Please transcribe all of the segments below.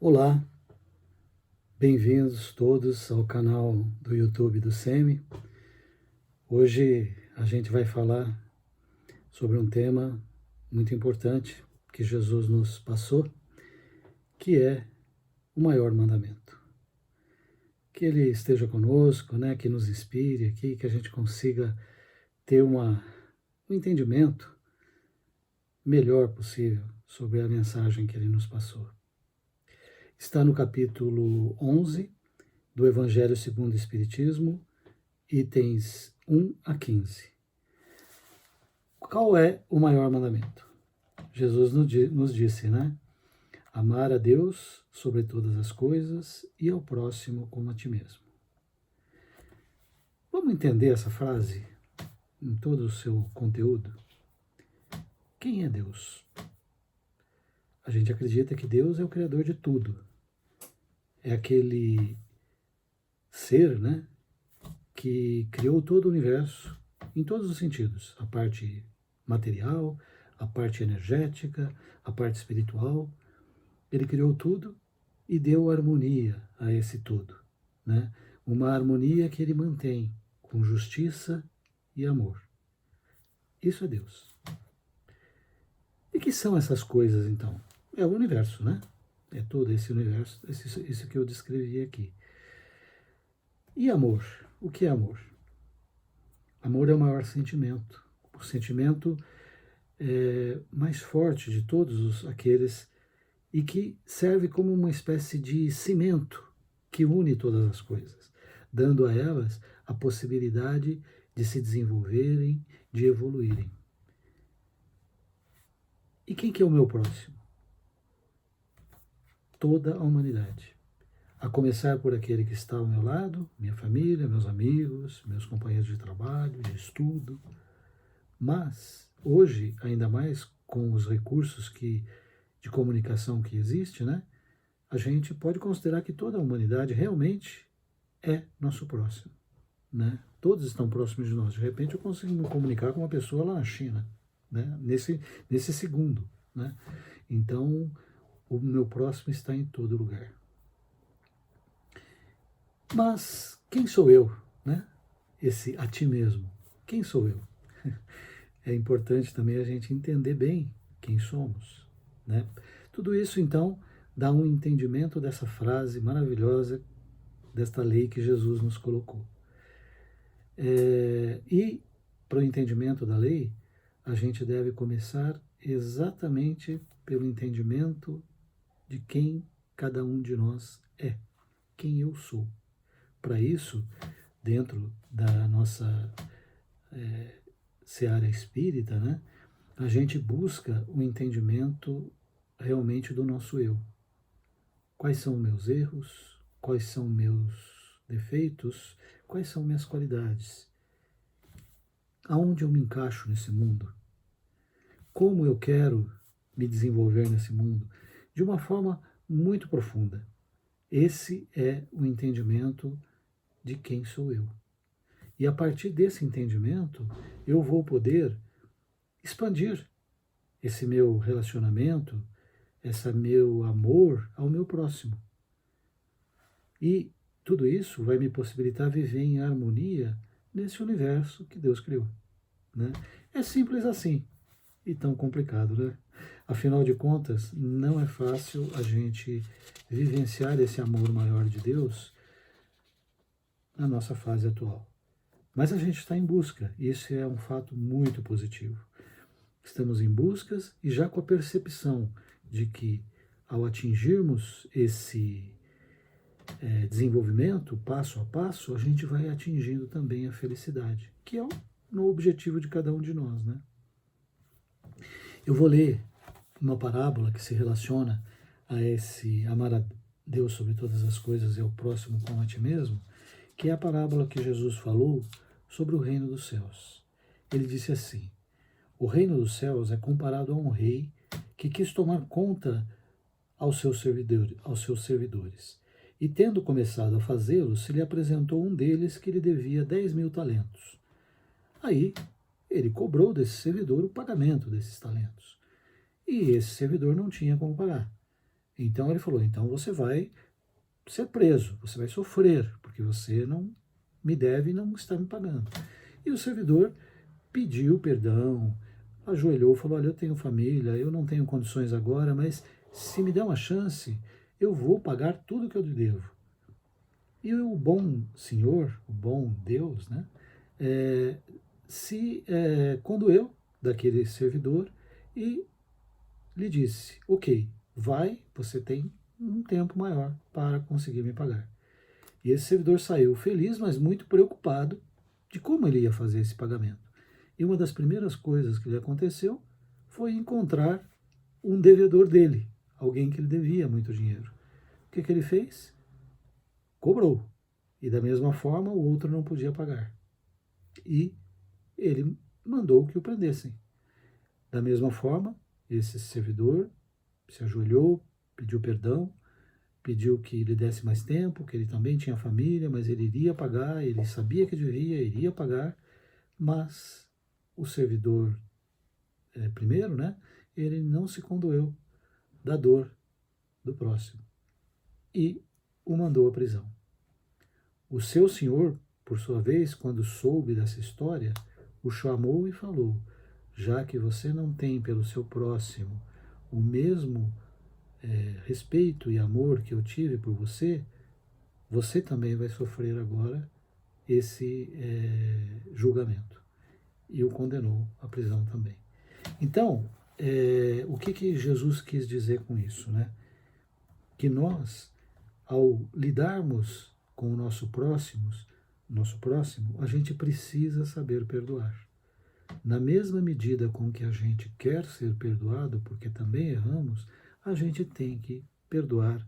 Olá, bem-vindos todos ao canal do YouTube do SEMI. Hoje a gente vai falar sobre um tema muito importante que Jesus nos passou, que é o maior mandamento. Que Ele esteja conosco, que nos inspire aqui, que a gente consiga ter um entendimento melhor possível sobre a mensagem que Ele nos passou. Está no capítulo 11 do Evangelho segundo o Espiritismo, itens 1 a 15. Qual é o maior mandamento? Jesus nos disse, Amar a Deus sobre todas as coisas e ao próximo como a ti mesmo. Vamos entender essa frase em todo o seu conteúdo? Quem é Deus? A gente acredita que Deus é o Criador de tudo. É aquele ser, que criou todo o universo em todos os sentidos. A parte material, a parte energética, a parte espiritual. Ele criou tudo e deu harmonia a esse tudo. Uma harmonia que ele mantém com justiça e amor. Isso é Deus. E que são essas coisas, então? É o universo, É todo esse universo, isso que eu descrevi aqui. E amor? O que é amor? Amor é o maior sentimento. O sentimento mais forte de todos aqueles e que serve como uma espécie de cimento que une todas as coisas, dando a elas a possibilidade de se desenvolverem, de evoluírem. E quem que é o meu próximo? Toda a humanidade. A começar por aquele que está ao meu lado, minha família, meus amigos, meus companheiros de trabalho, de estudo. Mas, hoje, ainda mais com os recursos de comunicação que existe, a gente pode considerar que toda a humanidade realmente é nosso próximo. Todos estão próximos de nós. De repente eu consigo me comunicar com uma pessoa lá na China, nesse segundo. Então, o meu próximo está em todo lugar. Mas quem sou eu? Esse a ti mesmo. Quem sou eu? É importante também a gente entender bem quem somos. Tudo isso, então, dá um entendimento dessa frase maravilhosa, desta lei que Jesus nos colocou. E, para o entendimento da lei, a gente deve começar exatamente pelo entendimento de quem cada um de nós é, quem eu sou. Para isso, dentro da nossa seara espírita, a gente busca o entendimento realmente do nosso eu. Quais são meus erros? Quais são meus defeitos? Quais são minhas qualidades? Aonde eu me encaixo nesse mundo? Como eu quero me desenvolver nesse mundo? De uma forma muito profunda. Esse é o entendimento de quem sou eu. E a partir desse entendimento, eu vou poder expandir esse meu relacionamento, esse meu amor ao meu próximo. E tudo isso vai me possibilitar viver em harmonia nesse universo que Deus criou. É simples assim e tão complicado, Afinal de contas, não é fácil a gente vivenciar esse amor maior de Deus na nossa fase atual. Mas a gente está em busca, e isso é um fato muito positivo. Estamos em buscas e já com a percepção de que, ao atingirmos esse desenvolvimento, passo a passo, a gente vai atingindo também a felicidade, que é o objetivo de cada um de nós. Eu vou ler uma parábola que se relaciona a esse amar a Deus sobre todas as coisas e ao próximo como a ti mesmo, que é a parábola que Jesus falou sobre o reino dos céus. Ele disse assim: o reino dos céus é comparado a um rei que quis tomar conta aos seus servidores. E tendo começado a fazê-lo, se lhe apresentou um deles que lhe devia 10.000 talentos. Aí ele cobrou desse servidor o pagamento desses talentos. E esse servidor não tinha como pagar. Então ele falou, então você vai ser preso, você vai sofrer, porque você não me deve e não está me pagando. E o servidor pediu perdão, ajoelhou, falou, olha, eu tenho família, eu não tenho condições agora, mas se me der uma chance, eu vou pagar tudo que eu lhe devo. E o bom Senhor, o bom Deus, né, é, condoeu daquele servidor e lhe disse, ok, vai, você tem um tempo maior para conseguir me pagar. E esse servidor saiu feliz, mas muito preocupado de como ele ia fazer esse pagamento. E uma das primeiras coisas que lhe aconteceu foi encontrar um devedor dele, alguém que lhe devia muito dinheiro. O que ele fez? Cobrou. E da mesma forma, o outro não podia pagar. E ele mandou que o prendessem. Da mesma forma, esse servidor se ajoelhou, pediu perdão, pediu que lhe desse mais tempo, que ele também tinha família, mas ele iria pagar, ele sabia que devia, iria pagar, mas o servidor, primeiro, né, ele não se condoeu da dor do próximo e o mandou à prisão. O seu senhor, por sua vez, quando soube dessa história, o chamou e falou, já que você não tem pelo seu próximo o mesmo respeito e amor que eu tive por você, você também vai sofrer agora esse julgamento. E o condenou à prisão também. Então, o que Jesus quis dizer com isso, né? Que nós, ao lidarmos com o nosso próximo, a gente precisa saber perdoar. Na mesma medida com que a gente quer ser perdoado, porque também erramos, a gente tem que perdoar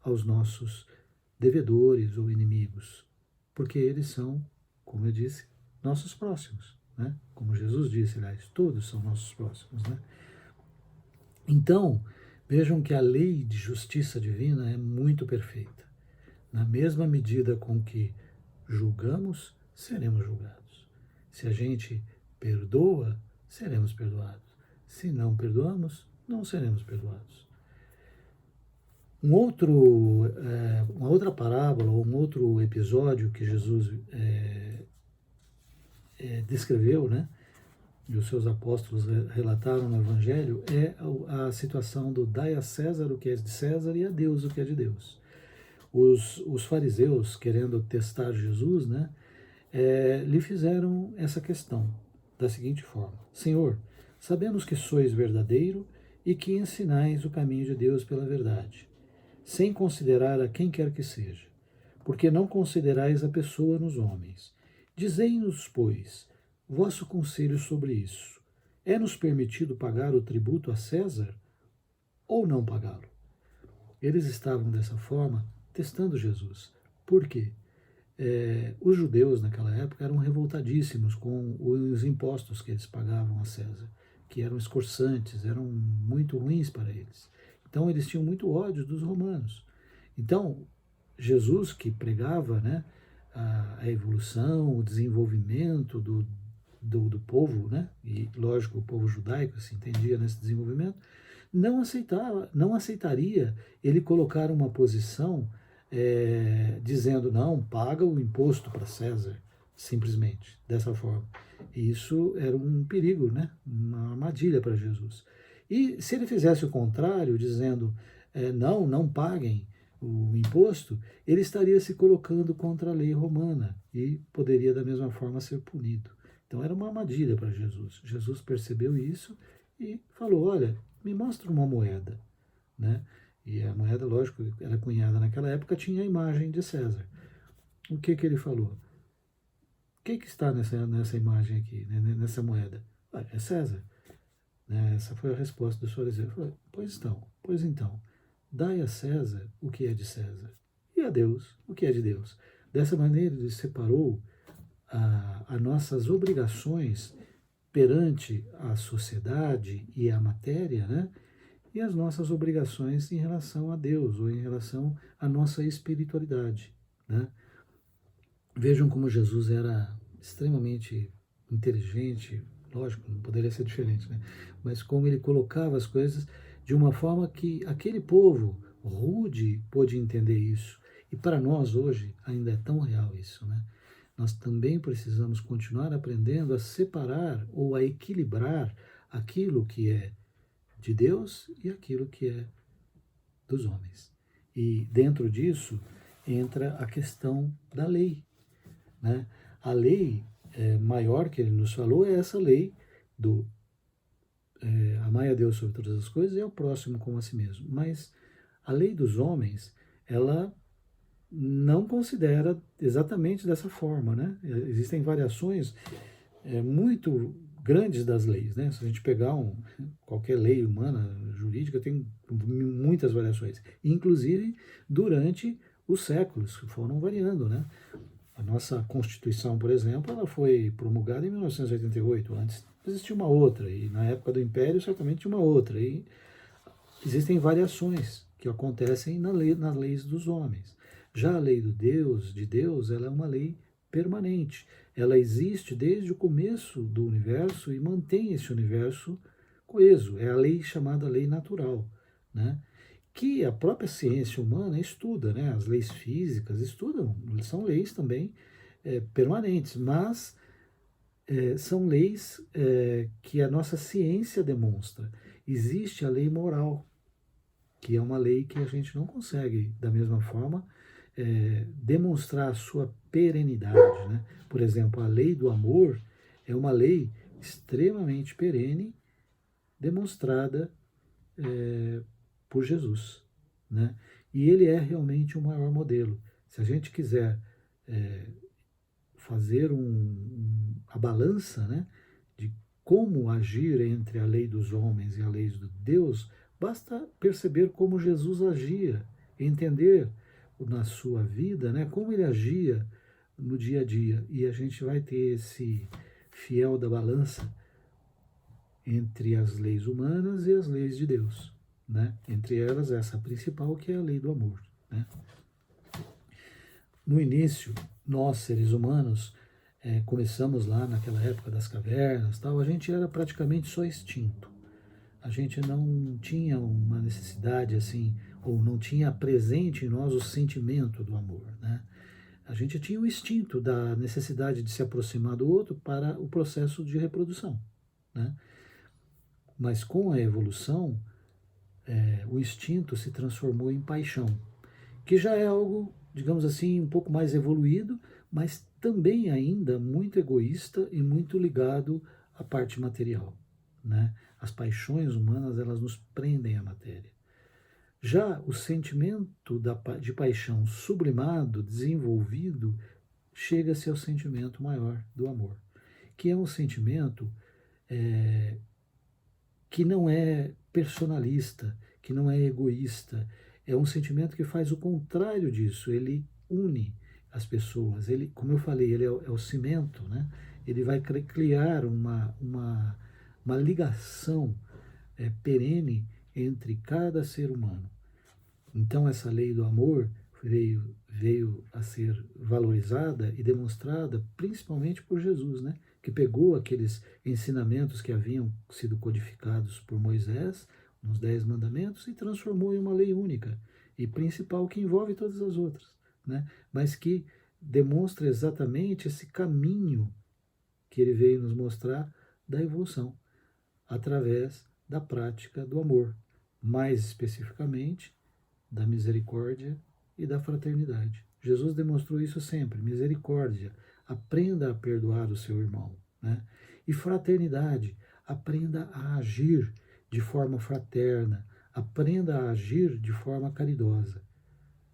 aos nossos devedores ou inimigos, porque eles são, como eu disse, nossos próximos, né? Como Jesus disse, aliás, todos são nossos próximos, né? Então, vejam que a lei de justiça divina é muito perfeita. Na mesma medida com que julgamos, seremos julgados. Se a gente perdoa, seremos perdoados. Se não perdoamos, não seremos perdoados. Uma outra parábola, um outro episódio que Jesus descreveu, né, e os seus apóstolos relataram no Evangelho, é a situação do dai a César o que é de César e a Deus o que é de Deus. Os fariseus, querendo testar Jesus, né, lhe fizeram essa questão da seguinte forma: Senhor, sabemos que sois verdadeiro e que ensinais o caminho de Deus pela verdade, sem considerar a quem quer que seja, porque não considerais a pessoa nos homens. Dizei-nos, pois, vosso conselho sobre isso. É-nos permitido pagar o tributo a César ou não pagá-lo? Eles estavam dessa forma testando Jesus. Por quê? Os judeus naquela época eram revoltadíssimos com os impostos que eles pagavam a César, que eram escorçantes, eram muito ruins para eles. Então eles tinham muito ódio dos romanos. Então Jesus, que pregava, né, a evolução, o desenvolvimento do povo, né, e lógico o povo judaico se entendia nesse desenvolvimento, não aceitaria ele colocar uma posição dizendo não, paga o imposto para César, simplesmente, dessa forma. E isso era um perigo, né? Uma armadilha para Jesus. E se ele fizesse o contrário, dizendo não, não paguem o imposto, ele estaria se colocando contra a lei romana e poderia da mesma forma ser punido. Então era uma armadilha para Jesus. Jesus percebeu isso e falou, olha, me mostra uma moeda, né? E a moeda, lógico, era cunhada naquela época, tinha a imagem de César. O que ele falou? O que está nessa imagem aqui, né, nessa moeda? Ah, é César. Né? Essa foi a resposta dos fariseus. Pois então, dai a César o que é de César e a Deus o que é de Deus. Dessa maneira ele separou as nossas obrigações perante a sociedade e a matéria, né? E as nossas obrigações em relação a Deus ou em relação à nossa espiritualidade, né? Vejam como Jesus era extremamente inteligente, lógico, não poderia ser diferente, né? Mas como ele colocava as coisas de uma forma que aquele povo rude pôde entender isso. E para nós hoje ainda é tão real isso, né? Nós também precisamos continuar aprendendo a separar ou a equilibrar aquilo que é de Deus e aquilo que é dos homens. E dentro disso entra a questão da lei, né? A lei maior que ele nos falou é essa lei do amar a Deus sobre todas as coisas e ao próximo como a si mesmo. Mas a lei dos homens, ela não considera exatamente dessa forma, né? Existem variações muito grandes das leis, né? Se a gente pegar qualquer lei humana, jurídica, tem muitas variações, inclusive durante os séculos, que foram variando, né? A nossa Constituição, por exemplo, ela foi promulgada em 1988, antes existia uma outra, e na época do Império certamente tinha uma outra, e existem variações que acontecem nas leis dos homens. Já a lei de Deus, ela é uma lei permanente. Ela existe desde o começo do universo e mantém esse universo coeso. É a lei chamada lei natural, né? Que a própria ciência humana estuda, né? As leis físicas estudam, são leis também permanentes, mas são leis que a nossa ciência demonstra. Existe a lei moral, que é uma lei que a gente não consegue, da mesma forma, demonstrar a sua perenidade, né? Por exemplo, a lei do amor é uma lei extremamente perene, demonstrada por Jesus, né? E ele é realmente o maior modelo. Se a gente quiser fazer a balança, né, de como agir entre a lei dos homens e a lei de Deus, basta perceber como Jesus agia, entender na sua vida, né, como ele agia no dia a dia. E a gente vai ter esse fiel da balança entre as leis humanas e as leis de Deus, né? Entre elas essa principal, que é a lei do amor, né? No início, nós seres humanos começamos lá naquela época das cavernas, tal, a gente era praticamente só instinto. A gente não tinha uma necessidade assim, ou não tinha presente em nós o sentimento do amor, né? A gente tinha o instinto da necessidade de se aproximar do outro para o processo de reprodução, né? Mas com a evolução, o instinto se transformou em paixão, que já é algo, digamos assim, um pouco mais evoluído, mas também ainda muito egoísta e muito ligado à parte material, né? As paixões humanas, elas nos prendem à matéria. Já o sentimento de paixão sublimado, desenvolvido, chega-se ao sentimento maior do amor, que é um sentimento que não é personalista, que não é egoísta, é um sentimento que faz o contrário disso, ele une as pessoas, ele, como eu falei, ele é o cimento, né? Ele vai criar uma ligação perene entre cada ser humano. Então essa lei do amor veio a ser valorizada e demonstrada principalmente por Jesus, né? Que pegou aqueles ensinamentos que haviam sido codificados por Moisés, nos 10 mandamentos, e transformou em uma lei única e principal que envolve todas as outras, né? Mas que demonstra exatamente esse caminho que ele veio nos mostrar da evolução, através da prática do amor, mais especificamente da misericórdia e da fraternidade. Jesus demonstrou isso sempre, misericórdia, aprenda a perdoar o seu irmão, né? E fraternidade, aprenda a agir de forma fraterna, aprenda a agir de forma caridosa.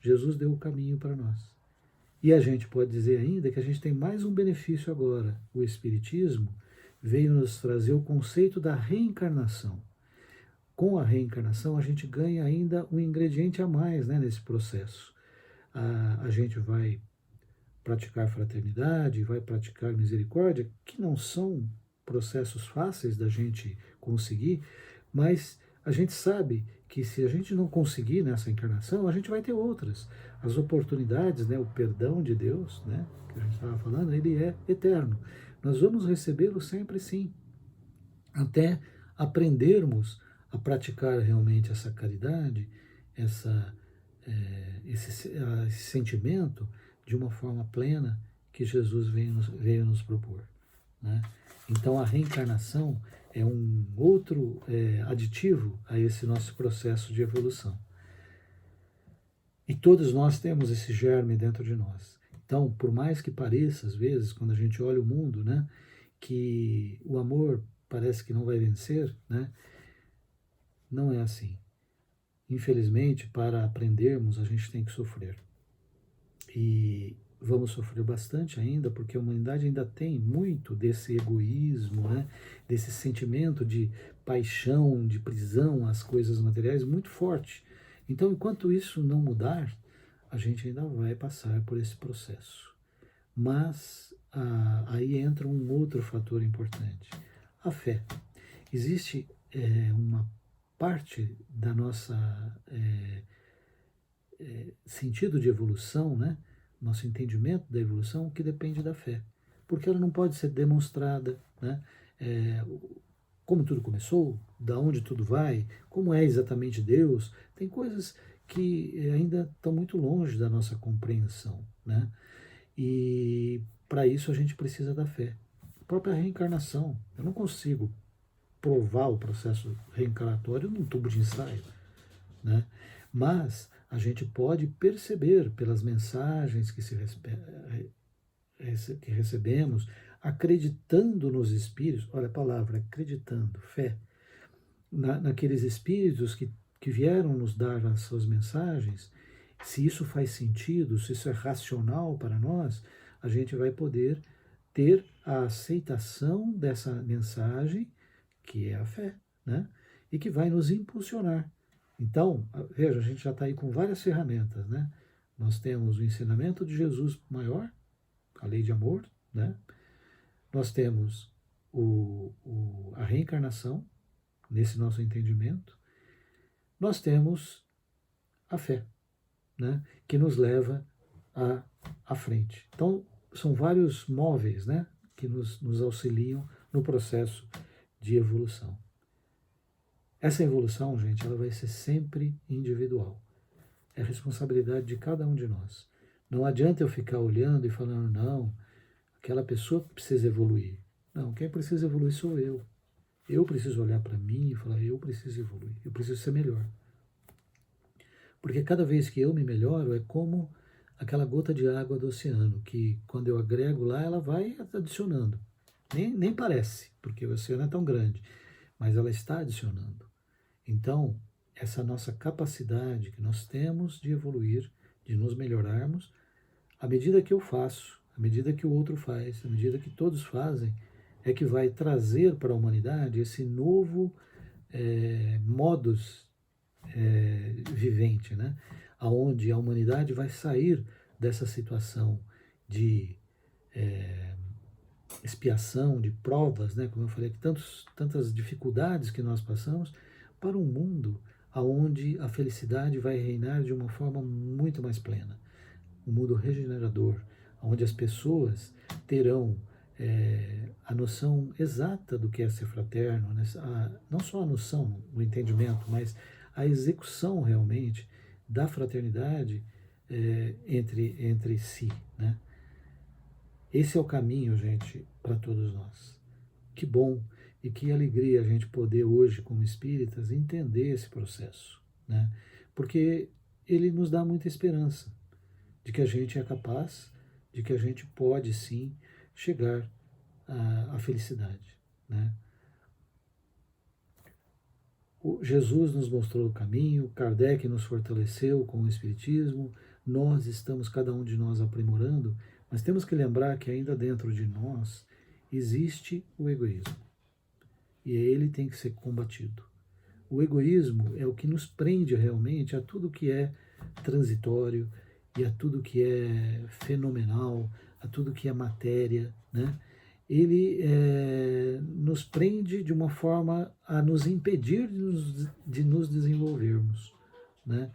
Jesus deu o caminho para nós. E a gente pode dizer ainda que a gente tem mais um benefício agora. O Espiritismo veio nos trazer o conceito da reencarnação. Com a reencarnação, a gente ganha ainda um ingrediente a mais, né, nesse processo. A gente vai praticar fraternidade, vai praticar misericórdia, que não são processos fáceis da gente conseguir, mas a gente sabe que se a gente não conseguir nessa encarnação, a gente vai ter outras. As oportunidades, né, o perdão de Deus, né, que a gente estava falando, ele é eterno. Nós vamos recebê-lo sempre sim, até aprendermos a praticar realmente essa caridade, esse sentimento de uma forma plena que Jesus veio nos propor, né? Então a reencarnação é um outro aditivo a esse nosso processo de evolução. E todos nós temos esse germe dentro de nós. Então, por mais que pareça, às vezes, quando a gente olha o mundo, né, que o amor parece que não vai vencer, né, não é assim. Infelizmente, para aprendermos, a gente tem que sofrer. E vamos sofrer bastante ainda, porque a humanidade ainda tem muito desse egoísmo, né, desse sentimento de paixão, de prisão às coisas materiais muito forte. Então, enquanto isso não mudar, a gente ainda vai passar por esse processo. Mas aí entra um outro fator importante, a fé. Existe uma parte da nossa sentido de evolução, né? Nosso entendimento da evolução que depende da fé, porque ela não pode ser demonstrada, né? Como tudo começou, da onde tudo vai, como é exatamente Deus, tem coisas que ainda estão muito longe da nossa compreensão, né? E para isso a gente precisa da fé. A própria reencarnação, eu não consigo provar o processo reencarnatório num tubo de ensaio, né? Mas a gente pode perceber pelas mensagens que recebemos, acreditando nos espíritos, olha a palavra, acreditando, fé, naqueles espíritos que vieram nos dar as suas mensagens, se isso faz sentido, se isso é racional para nós, a gente vai poder ter a aceitação dessa mensagem, que é a fé, né? E que vai nos impulsionar. Então, veja, a gente já está aí com várias ferramentas, né? Nós temos o ensinamento de Jesus maior, a lei de amor, né? Nós temos a reencarnação, nesse nosso entendimento. Nós temos a fé, né? Que nos leva à frente. Então, são vários móveis, né? Que nos auxiliam no processo de evolução. Essa evolução, gente, ela vai ser sempre individual. É responsabilidade de cada um de nós. Não adianta eu ficar olhando e falando, não, aquela pessoa precisa evoluir. Não, quem precisa evoluir sou eu. Eu preciso olhar para mim e falar, eu preciso evoluir, eu preciso ser melhor. Porque cada vez que eu me melhoro, é como aquela gota de água do oceano, que quando eu agrego lá, ela vai adicionando. Nem parece, porque o oceano é tão grande, mas ela está adicionando. Então, essa nossa capacidade que nós temos de evoluir, de nos melhorarmos, à medida que eu faço, à medida que o outro faz, à medida que todos fazem, é que vai trazer para a humanidade esse novo modus vivente, né? Onde a humanidade vai sair dessa situação de expiação, de provas, né? Como eu falei, tantas dificuldades que nós passamos, para um mundo onde a felicidade vai reinar de uma forma muito mais plena. Um mundo regenerador, onde as pessoas terão a noção exata do que é ser fraterno, né? Não só a noção, o entendimento, mas a execução realmente da fraternidade entre si, né? Esse é o caminho, gente, para todos nós. Que bom e que alegria a gente poder hoje, como espíritas, entender esse processo, né? Porque ele nos dá muita esperança de que a gente é capaz, de que a gente pode sim chegar à felicidade, né? Jesus nos mostrou o caminho, Kardec nos fortaleceu com o Espiritismo, nós estamos, cada um de nós, aprimorando, mas temos que lembrar que ainda dentro de nós existe o egoísmo. E ele tem que ser combatido. O egoísmo é o que nos prende realmente a tudo que é transitório e a tudo que é fenomenal, a tudo que é matéria, né? Ele nos prende de uma forma a nos impedir de nos desenvolvermos, né?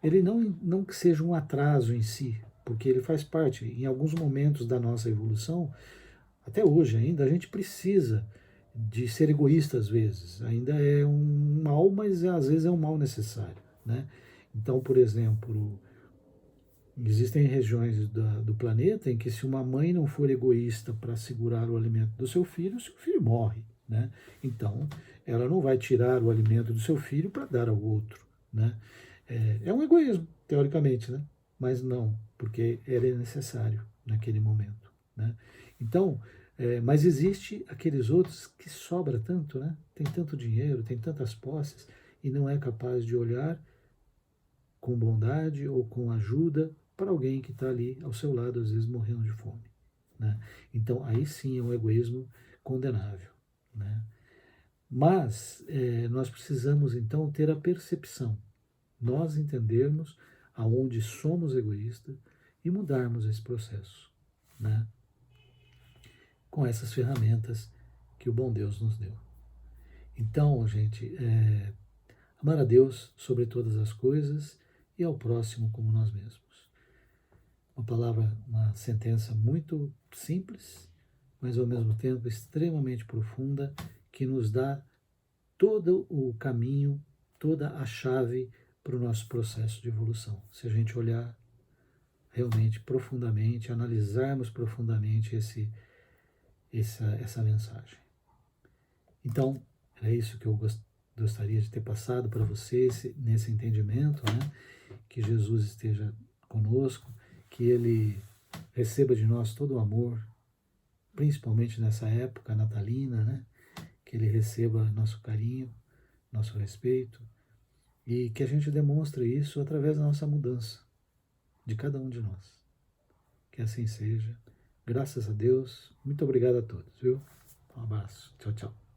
Ele não que seja um atraso em si, porque ele faz parte, em alguns momentos da nossa evolução, até hoje ainda, a gente precisa de ser egoísta às vezes. Ainda é um mal, mas às vezes é um mal necessário, né? Então, por exemplo, existem regiões do planeta em que se uma mãe não for egoísta para segurar o alimento do seu filho morre, né? Então, ela não vai tirar o alimento do seu filho para dar ao outro, né? É um egoísmo, teoricamente, né? Mas não, porque ele é necessário naquele momento, né? Então, mas existe aqueles outros que sobra tanto, né? Tem tanto dinheiro, tem tantas posses e não é capaz de olhar com bondade ou com ajuda para alguém que está ali ao seu lado, às vezes morrendo de fome, né? Então, aí sim é um egoísmo condenável, né? Mas nós precisamos então ter a percepção, nós entendermos aonde somos egoístas e mudarmos esse processo, né? Com essas ferramentas que o bom Deus nos deu. Então, gente, amar a Deus sobre todas as coisas e ao próximo como nós mesmos. Uma palavra, uma sentença muito simples, mas ao mesmo tempo extremamente profunda, que nos dá todo o caminho, toda a chave para o nosso processo de evolução. Se a gente olhar realmente profundamente, analisarmos profundamente essa mensagem. Então, era isso que eu gostaria de ter passado para vocês nesse entendimento, né? Que Jesus esteja conosco, que Ele receba de nós todo o amor, principalmente nessa época natalina, né? Que Ele receba nosso carinho, nosso respeito, e que a gente demonstre isso através da nossa mudança, de cada um de nós. Que assim seja. Graças a Deus. Muito obrigado a todos, viu? Um abraço. Tchau, tchau.